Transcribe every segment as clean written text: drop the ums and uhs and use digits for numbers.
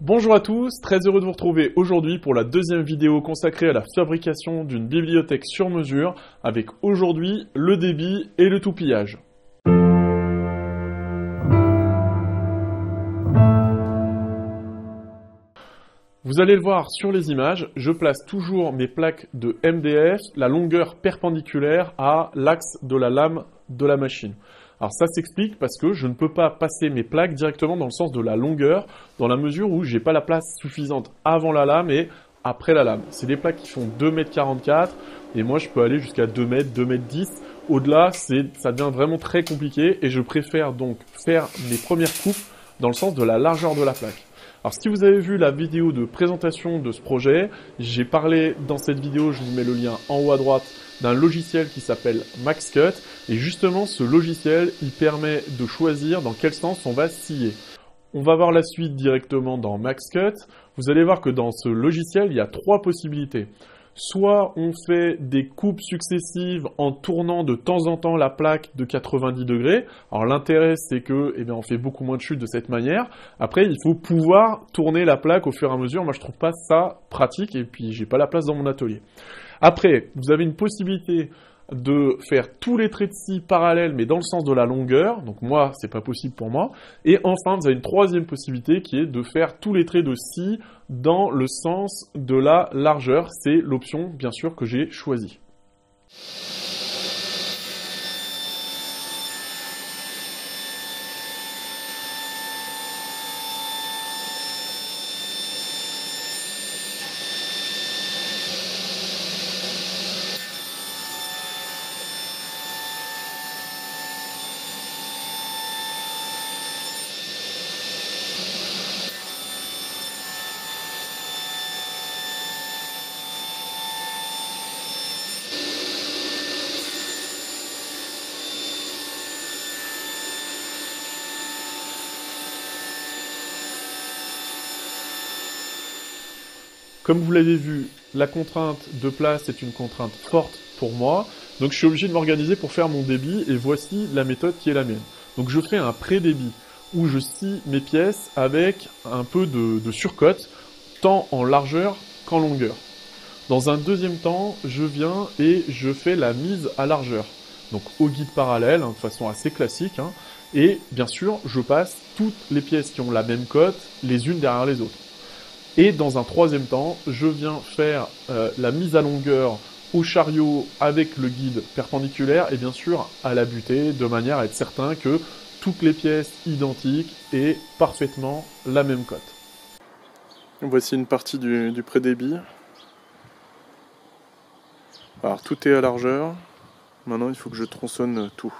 Bonjour à tous, très heureux de vous retrouver aujourd'hui pour la deuxième vidéo consacrée à la fabrication d'une bibliothèque sur mesure avec aujourd'hui le débit et le toupillage. Vous allez le voir sur les images, je place toujours mes plaques de MDF, la longueur perpendiculaire à l'axe de la lame de la machine. Alors ça s'explique parce que je ne peux pas passer mes plaques directement dans le sens de la longueur, dans la mesure où j'ai pas la place suffisante avant la lame et après la lame. C'est des plaques qui font 2,44 m et moi je peux aller jusqu'à 2 m, 2,10 m. Au-delà, ça devient vraiment très compliqué et je préfère donc faire mes premières coupes dans le sens de la largeur de la plaque. Alors si vous avez vu la vidéo de présentation de ce projet, j'ai parlé dans cette vidéo, je vous mets le lien en haut à droite, d'un logiciel qui s'appelle MaxCut. Et justement, ce logiciel, il permet de choisir dans quel sens on va scier. On va voir la suite directement dans MaxCut. Vous allez voir que dans ce logiciel, il y a trois possibilités. Soit on fait des coupes successives en tournant de temps en temps la plaque de 90 degrés. Alors l'intérêt c'est que on fait beaucoup moins de chutes de cette manière. Après il faut pouvoir tourner la plaque au fur et à mesure. Moi je trouve pas ça pratique et puis j'ai pas la place dans mon atelier. Après vous avez une possibilité de faire tous les traits de scie parallèles mais dans le sens de la longueur, donc moi c'est pas possible pour moi, et enfin vous avez une troisième possibilité qui est de faire tous les traits de scie dans le sens de la largeur, c'est l'option bien sûr que j'ai choisie. Comme vous l'avez vu, la contrainte de place est une contrainte forte pour moi, donc je suis obligé de m'organiser pour faire mon débit, et voici la méthode qui est la mienne. Donc je fais un pré-débit, où je scie mes pièces avec un peu de surcote, tant en largeur qu'en longueur. Dans un deuxième temps, je viens et je fais la mise à largeur, donc au guide parallèle, de façon assez classique, et bien sûr, je passe toutes les pièces qui ont la même cote, les unes derrière les autres. Et dans un troisième temps, je viens faire la mise à longueur au chariot avec le guide perpendiculaire et bien sûr à la butée, de manière à être certain que toutes les pièces identiques aient parfaitement la même cote. Voici une partie du pré-débit. Alors tout est à largeur, maintenant il faut que je tronçonne tout.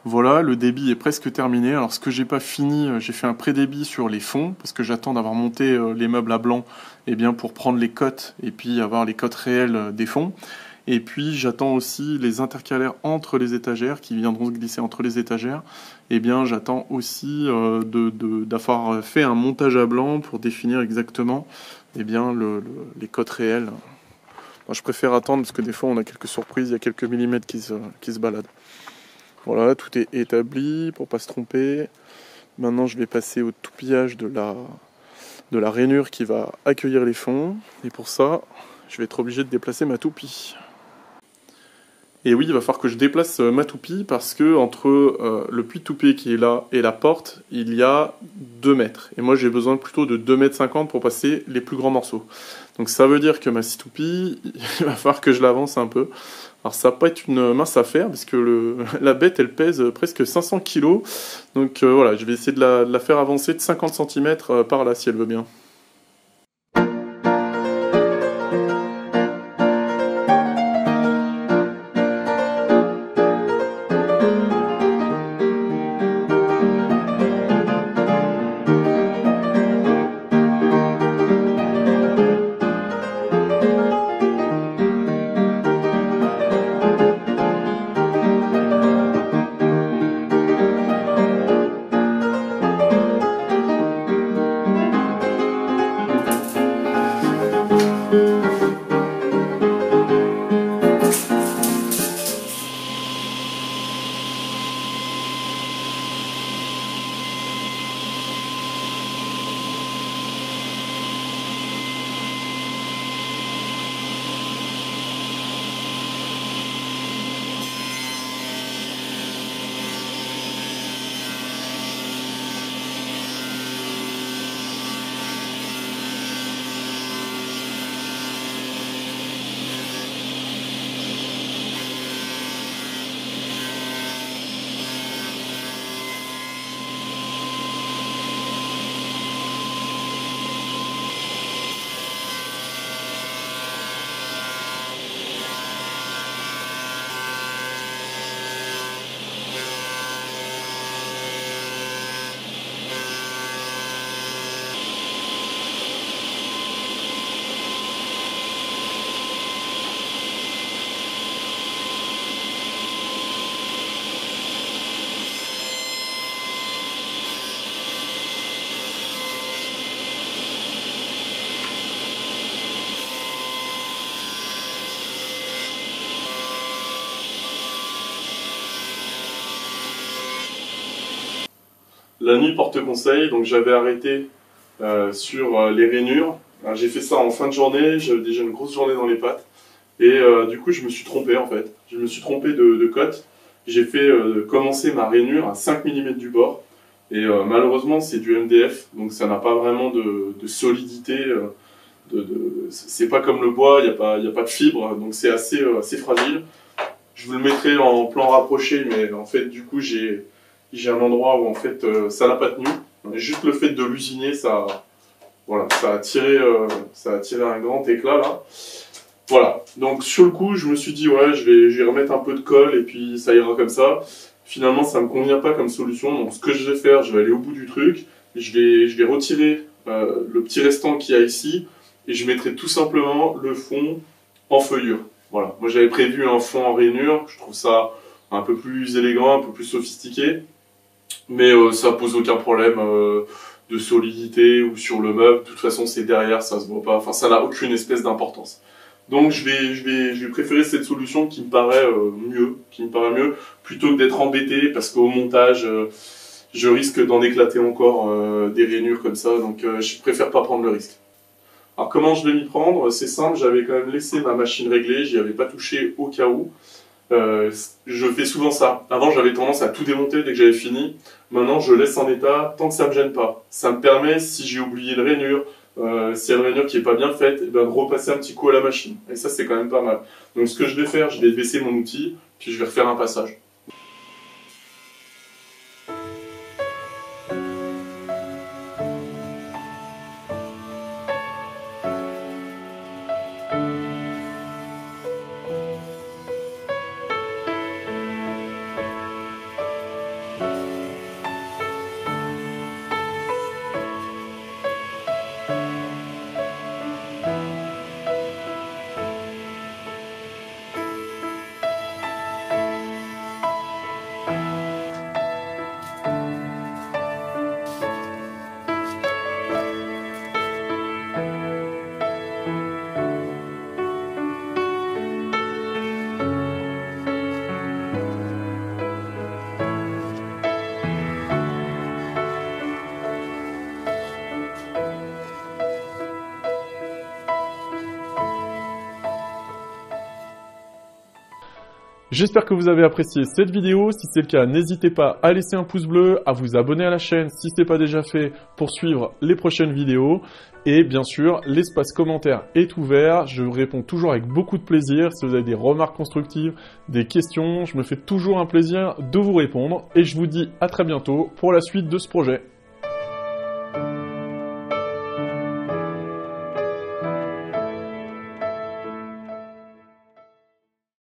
Voilà, le débit est presque terminé. Alors ce que j'ai pas fini, j'ai fait un pré-débit sur les fonds, parce que j'attends d'avoir monté les meubles à blanc pour prendre les cotes et puis avoir les cotes réelles des fonds. Et puis j'attends aussi les intercalaires entre les étagères qui viendront se glisser entre les étagères. Et bien j'attends aussi d'avoir fait un montage à blanc pour définir exactement eh bien, les cotes réelles. Moi, je préfère attendre parce que des fois on a quelques surprises, il y a quelques millimètres qui se baladent. Voilà, tout est établi pour pas se tromper. Maintenant je vais passer au toupillage de la rainure qui va accueillir les fonds. Et pour ça, je vais être obligé de déplacer ma toupie. Et oui, il va falloir que je déplace ma toupie parce que entre le puits de toupie qui est là et la porte, il y a 2 mètres. Et moi, j'ai besoin plutôt de 2,50 m pour passer les plus grands morceaux. Donc ça veut dire que ma toupie, il va falloir que je l'avance un peu. Alors ça va pas être une mince affaire parce que la bête, elle pèse presque 500 kg. Donc voilà, je vais essayer de la faire avancer de 50 cm par là si elle veut bien. La nuit porte conseil, donc j'avais arrêté sur les rainures. J'ai fait ça en fin de journée, j'avais déjà une grosse journée dans les pattes. Et du coup, je me suis trompé en fait. Je me suis trompé de cote. J'ai fait commencer ma rainure à 5 mm du bord. Et malheureusement, c'est du MDF, donc ça n'a pas vraiment de solidité. C'est pas comme le bois, il n'y a pas de fibre, donc c'est assez fragile. Je vous le mettrai en plan rapproché, mais en fait, du coup, j'ai un endroit où en fait ça n'a pas tenu. Juste le fait de l'usiner, voilà, ça a tiré un grand éclat là. Voilà, donc sur le coup, je me suis dit ouais, je vais remettre un peu de colle et puis ça ira comme ça. Finalement, ça me convient pas comme solution. Donc ce que je vais faire, je vais aller au bout du truc. Je vais retirer le petit restant qu'il y a ici et je mettrai tout simplement le fond en feuillure. Voilà, moi j'avais prévu un fond en rainure. Je trouve ça un peu plus élégant, un peu plus sophistiqué. Mais ça pose aucun problème de solidité ou sur le meuble. De toute façon, c'est derrière, ça se voit pas. Enfin, ça n'a aucune espèce d'importance. Donc, je vais préférer cette solution qui me paraît mieux, plutôt que d'être embêté parce qu'au montage, je risque d'en éclater encore des rainures comme ça. Donc, je préfère pas prendre le risque. Alors, comment je vais m'y prendre? C'est simple, j'avais quand même laissé ma machine réglée, j'y avais pas touché au cas où. Je fais souvent ça. Avant, j'avais tendance à tout démonter dès que j'avais fini. Maintenant, je laisse en état tant que ça me gêne pas. Ça me permet, si j'ai oublié une rainure, s'il y a une rainure qui est pas bien faite, de repasser un petit coup à la machine. Et ça, c'est quand même pas mal. Donc, ce que je vais faire, je vais baisser mon outil, puis je vais refaire un passage. J'espère que vous avez apprécié cette vidéo. Si c'est le cas, n'hésitez pas à laisser un pouce bleu, à vous abonner à la chaîne si ce n'est pas déjà fait pour suivre les prochaines vidéos. Et bien sûr, l'espace commentaire est ouvert. Je réponds toujours avec beaucoup de plaisir. Si vous avez des remarques constructives, des questions, je me fais toujours un plaisir de vous répondre. Et je vous dis à très bientôt pour la suite de ce projet.